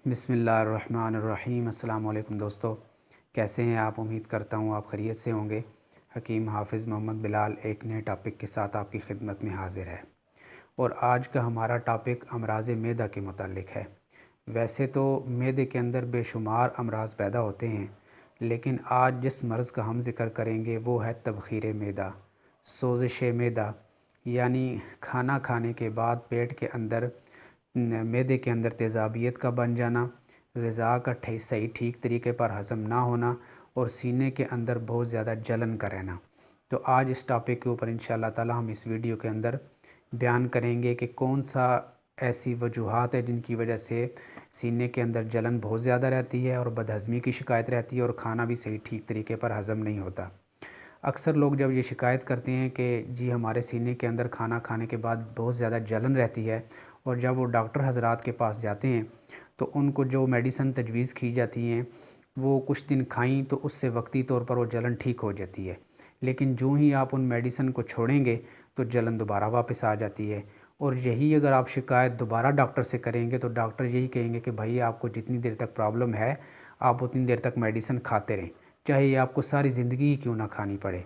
बिस्मिल्लाहिर्रहमानिर्रहीम। अस्सलाम वालेकुम दोस्तों, कैसे हैं आप? उम्मीद करता हूँ आप खैरियत से होंगे। हकीम हाफिज़ मोहम्मद बिलाल एक नए टॉपिक के साथ आपकी खिदमत में हाज़िर है और आज का हमारा टॉपिक अमराज़ मैदा के मुतालिक है। वैसे तो मैदे के अंदर बेशुमार अमराज़ पैदा होते हैं, लेकिन आज जिस मर्ज़ का हम ज़िक्र करेंगे वो है तबख़ीर मैदा, सोज़िश मैदा, यानी खाना खाने के बाद पेट के अंदर मैदे के अंदर तेज़ाबियत का बन जाना, ग़िज़ा का सही ठीक तरीके पर हज़म ना होना और सीने के अंदर बहुत ज़्यादा जलन का रहना। तो आज इस टॉपिक के ऊपर इंशाअल्लाह ताला हम इस वीडियो के अंदर बयान करेंगे कि कौन सा ऐसी वजूहात है जिनकी वजह से सीने के अंदर जलन बहुत ज़्यादा रहती है और बदहज़मी की शिकायत रहती है और खाना भी सही ठीक तरीके पर हज़म नहीं होता। अक्सर लोग जब ये शिकायत करते हैं कि जी हमारे सीने के अंदर खाना खाने के बाद बहुत ज़्यादा जलन रहती है और जब वो डॉक्टर हज़रात के पास जाते हैं तो उनको जो मेडिसिन तजवीज़ की जाती हैं वो कुछ दिन खाईं तो उससे वक्ती तौर पर वो जलन ठीक हो जाती है, लेकिन जो ही आप उन मेडिसिन को छोड़ेंगे तो जलन दोबारा वापस आ जाती है। और यही अगर आप शिकायत दोबारा डॉक्टर से करेंगे तो डॉक्टर यही कहेंगे कि भाई आपको जितनी देर तक प्रॉब्लम है आप उतनी देर तक मेडिसिन खाते रहें, चाहे ये आपको सारी ज़िंदगी ही क्यों ना खानी पड़े।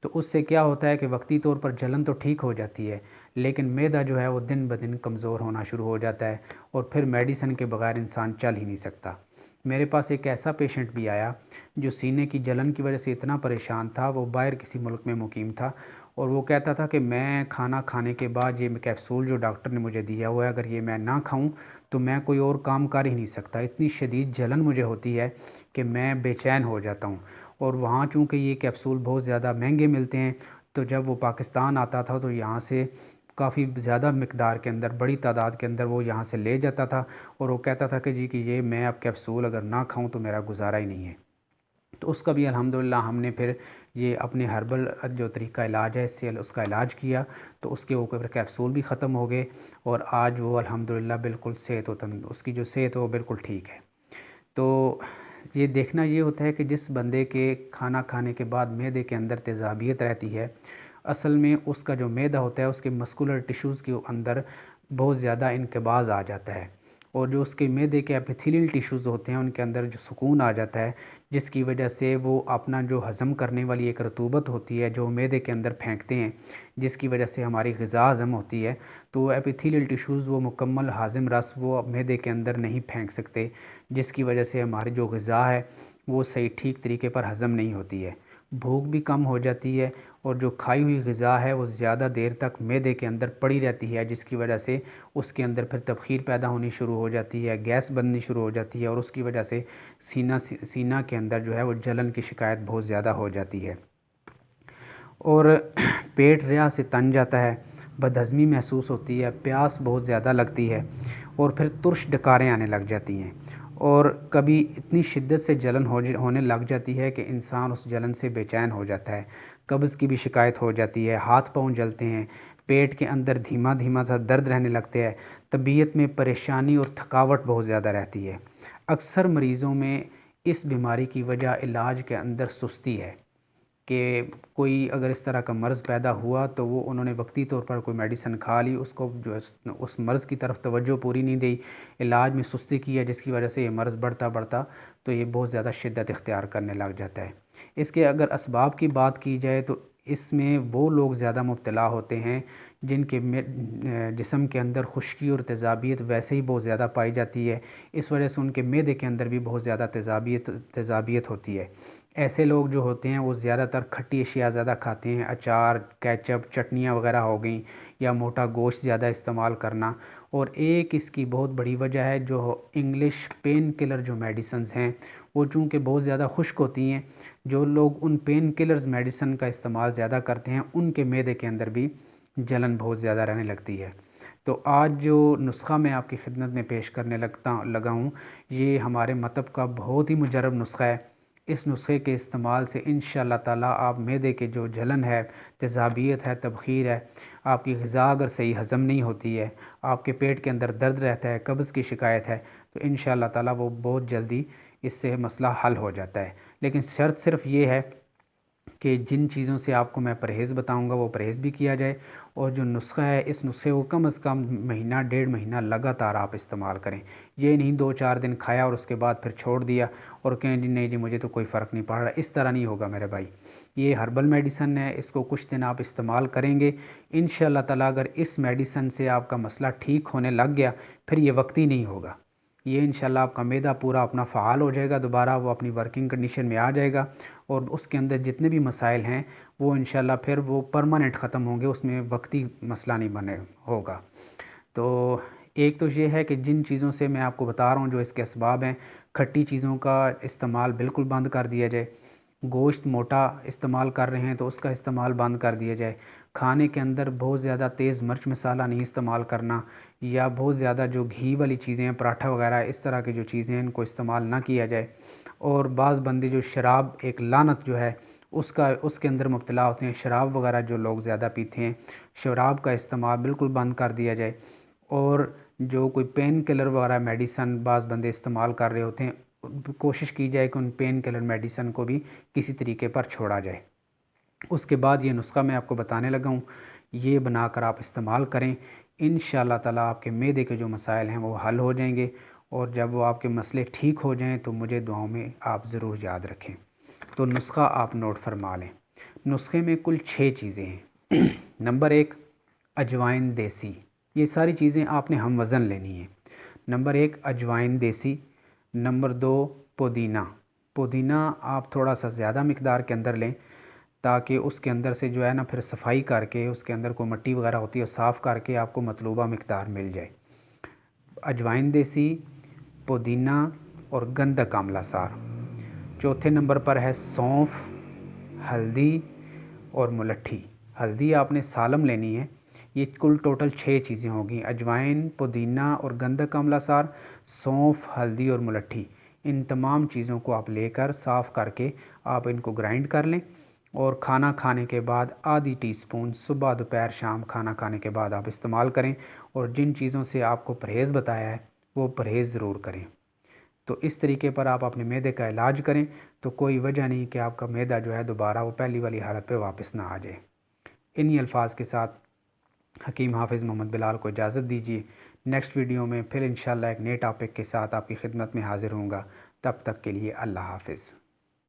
तो उससे क्या होता है कि वक्ती तौर पर जलन तो ठीक हो जाती है, लेकिन मैदा जो है वो दिन ब दिन कमज़ोर होना शुरू हो जाता है और फिर मेडिसिन के बगैर इंसान चल ही नहीं सकता। मेरे पास एक ऐसा पेशेंट भी आया जो सीने की जलन की वजह से इतना परेशान था, वो बाहर किसी मुल्क में मुकीम था और वो कहता था कि मैं खाना खाने के बाद ये कैप्सूल जो डॉक्टर ने मुझे दिया हुआ है अगर ये मैं ना खाऊं तो मैं कोई और काम कर ही नहीं सकता, इतनी शदीद जलन मुझे होती है कि मैं बेचैन हो जाता हूँ। और वहाँ चूँकि ये कैप्सूल बहुत ज़्यादा महंगे मिलते हैं, तो जब वो पाकिस्तान आता था तो यहाँ से काफ़ी ज़्यादा मिकदार के अंदर, बड़ी तादाद के अंदर वो यहाँ से ले जाता था और वो कहता था कि जी कि ये मैं अब कैप्सूल अगर ना खाऊं तो मेरा गुजारा ही नहीं है। तो उसका भी अल्हम्दुलिल्लाह हमने फिर ये अपने हर्बल जो तरीका इलाज है इससे उसका इलाज किया तो उसके ऊपर कैप्सूल भी ख़त्म हो गए और आज वो अल्हम्दुलिल्लाह बिल्कुल सेहत उसकी जो सेहत है वो बिल्कुल ठीक है। तो ये देखना ये होता है कि जिस बंदे के खाना खाने के बाद मैदे के अंदर तेज़ाबियत रहती है, असल में उसका जो मैदा होता है उसके मस्कुलर टिश्यूज़ के अंदर बहुत ज़्यादा इनकबाज़ आ जाता है और जो उसके मैदे के एपिथेलियल टिश्यूज़ होते हैं उनके अंदर जो सुकून आ जाता है, जिसकी वजह से वो अपना जो हज़म करने वाली एक रतूबत होती है जो मैदे के अंदर फेंकते हैं, जिसकी वजह से हमारी ग़िज़ा हज़म होती है, तो एपिथेलियल टिश्यूज़ वो मुकम्मल हाज़िम रस वो मैदे के अंदर नहीं फेंक सकते, जिसकी वजह से हमारी जो ग़िज़ा है वो सही ठीक तरीके पर हज़म नहीं होती है। भूख भी कम हो जाती है और जो खाई हुई ग़िज़ा है वो ज़्यादा देर तक मैदे के अंदर पड़ी रहती है, जिसकी वजह से उसके अंदर फिर तबख़ीर पैदा होनी शुरू हो जाती है, गैस बननी शुरू हो जाती है और उसकी वजह से सीना के अंदर जो है वो जलन की शिकायत बहुत ज़्यादा हो जाती है और पेट रिया से तन जाता है, बदहज़मी महसूस होती है, प्यास बहुत ज़्यादा लगती है और फिर तुर्श डकारें आने लग जाती हैं और कभी इतनी शिद्दत से जलन होने लग जाती है कि इंसान उस जलन से बेचैन हो जाता है। कब्ज़ की भी शिकायत हो जाती है, हाथ पाँव जलते हैं, पेट के अंदर धीमा धीमा सा दर्द रहने लगते हैं, तबीयत में परेशानी और थकावट बहुत ज़्यादा रहती है। अक्सर मरीज़ों में इस बीमारी की वजह इलाज के अंदर सुस्ती है कि कोई अगर इस तरह का मर्ज़ पैदा हुआ तो वो उन्होंने वक्ती तौर पर कोई मेडिसिन खा ली, उसको जो है उस मर्ज़ की तरफ तवज्जो पूरी नहीं दी, इलाज में सुस्ती की है, जिसकी वजह से ये मर्ज़ बढ़ता बढ़ता तो ये बहुत ज़्यादा शिद्दत इख्तियार करने लग जाता है। इसके अगर असबाब की बात की जाए तो इसमें वो लोग ज़्यादा मुब्तला होते हैं जिनके जिस्म के अंदर खुश्की और तेज़ाबियत वैसे ही बहुत ज़्यादा पाई जाती है, इस वजह से उनके मैदे के अंदर भी बहुत ज़्यादा तेज़ाबियत होती है। ऐसे लोग जो होते हैं वो ज़्यादातर खट्टी अशिया ज़्यादा खाते हैं, अचार, केचप, चटनियाँ वगैरह हो गई या मोटा गोश्त ज़्यादा इस्तेमाल करना। और एक इसकी बहुत बड़ी वजह है जो इंग्लिश पेन किलर जो मेडिसिन्स हैं वो चूँकि बहुत ज़्यादा खुश्क होती हैं, जो लोग उन पेन किलर्स मेडिसिन का इस्तेमाल ज़्यादा करते हैं उनके मैदे के अंदर भी जलन बहुत ज़्यादा रहने लगती है। तो आज जो नुस्ख़ा मैं आपकी खिदमत में पेश करने लगा हूँ, ये हमारे मतब का बहुत ही मुजरब नुस्ख़ा है। इस नुस्खे के इस्तेमाल से इंशाअल्लाह ताला आप मैदे के जो जलन है, तेज़ाबियत है, तबख़ीर है, आपकी ग़िज़ा अगर सही हज़म नहीं होती है, आपके पेट के अंदर दर्द रहता है, कब्ज़ की शिकायत है, तो इंशाअल्लाह ताला वो बहुत जल्दी इससे मसला हल हो जाता है। लेकिन शर्त सिर्फ़ ये है कि जिन चीज़ों से आपको मैं परहेज़ बताऊंगा वो परहेज़ भी किया जाए, और जो नुस्खा है इस नुस्खे को कम से कम महीना 1.5 महीना लगातार आप इस्तेमाल करें। ये नहीं 2-4 दिन खाया और उसके बाद फिर छोड़ दिया और कहें जी नहीं जी मुझे तो कोई फ़र्क नहीं पड़ रहा। इस तरह नहीं होगा मेरे भाई। ये हर्बल मेडिसन है, इसको कुछ दिन आप इस्तेमाल करेंगे, इंशाअल्लाह ताला अगर इस मेडिसन से आपका मसला ठीक होने लग गया फिर ये वक्ती नहीं होगा। ये इंशाल्लाह आपका मैदा पूरा अपना फ़ाल हो जाएगा, दोबारा वो अपनी वर्किंग कंडीशन में आ जाएगा, और उसके अंदर जितने भी मसाइल हैं वो इंशाल्लाह फिर वो परमानेंट ख़त्म होंगे, उसमें वक्ती मसला नहीं बने होगा। तो एक तो ये है कि जिन चीज़ों से मैं आपको बता रहा हूँ जो इसके असबाब हैं, खट्टी चीज़ों का इस्तेमाल बिल्कुल बंद कर दिया जाए। गोश्त मोटा इस्तेमाल कर रहे हैं तो उसका इस्तेमाल बंद कर दिया जाए। खाने के अंदर बहुत ज़्यादा तेज़ मिर्च मसाला नहीं इस्तेमाल करना, या बहुत ज़्यादा जो घी वाली चीज़ें हैं, पराठा वगैरह इस तरह की जो चीज़ें हैं इनको इस्तेमाल ना किया जाए। और बाज़ बंदे जो शराब एक लानत जो है उसके अंदर मुब्तला होते हैं, शराब वगैरह जो लोग ज़्यादा पीते हैं, शराब का इस्तेमाल बिल्कुल बंद कर दिया जाए। और जो कोई पेन किलर वगैरह मेडिसन बाज़ बंदे इस्तेमाल कर रहे होते हैं, कोशिश की जाए कि उन पेन किलर मेडिसन को भी किसी तरीके पर छोड़ा जाए। उसके बाद ये नुस्खा मैं आपको बताने लगा हूँ, ये बनाकर आप इस्तेमाल करें, इंशाअल्लाह ताला आपके मैदे के जो मसाइल हैं वो हल हो जाएंगे। और जब वो आपके मसले ठीक हो जाएं तो मुझे दुआओं में आप ज़रूर याद रखें। तो नुस्खा आप नोट फरमा लें। नुस्खे में कुल 6 चीज़ें हैं। नंबर 1 अजवाइन देसी, ये सारी चीज़ें आपने हम वज़न लेनी है। नंबर 1 अजवाइन देसी। नंबर 2 पुदीना। पुदीना आप थोड़ा सा ज़्यादा मिकदार के अंदर लें, ताकि उसके अंदर से जो है ना फिर सफाई करके उसके अंदर कोई मिट्टी वगैरह होती है साफ़ करके आपको मतलूबा मिकदार मिल जाए। अजवाइन देसी, पुदीना और गंधक आंवला सार। चौथे नंबर पर है सौंफ, हल्दी और मुलट्ठी। हल्दी आपने सालम लेनी है। ये कुल टोटल 6 चीज़ें होगी, अजवाइन, पुदीना और गंधक आंवला सार, सौंफ, हल्दी और मुलट्ठी। इन तमाम चीज़ों को आप लेकर साफ़ करके आप इनको ग्राइंड कर लें, और खाना खाने के बाद आधी टीस्पून सुबह दोपहर शाम खाना खाने के बाद आप इस्तेमाल करें। और जिन चीज़ों से आपको परहेज़ बताया है वो परहेज़ ज़रूर करें। तो इस तरीके पर आप अपने मैदे का इलाज करें तो कोई वजह नहीं कि आपका मैदा जो है दोबारा वो पहली वाली हालत पे वापस ना आ जाए। इन्हीं अल्फाज के साथ हकीम हाफिज़ मोहम्मद बिलाल को इजाज़त दीजिए। नेक्स्ट वीडियो में फिर इंशाल्लाह एक नए टॉपिक के साथ आपकी खिदमत में हाज़िर होऊंगा। तब तक के लिए अल्लाह हाफिज़।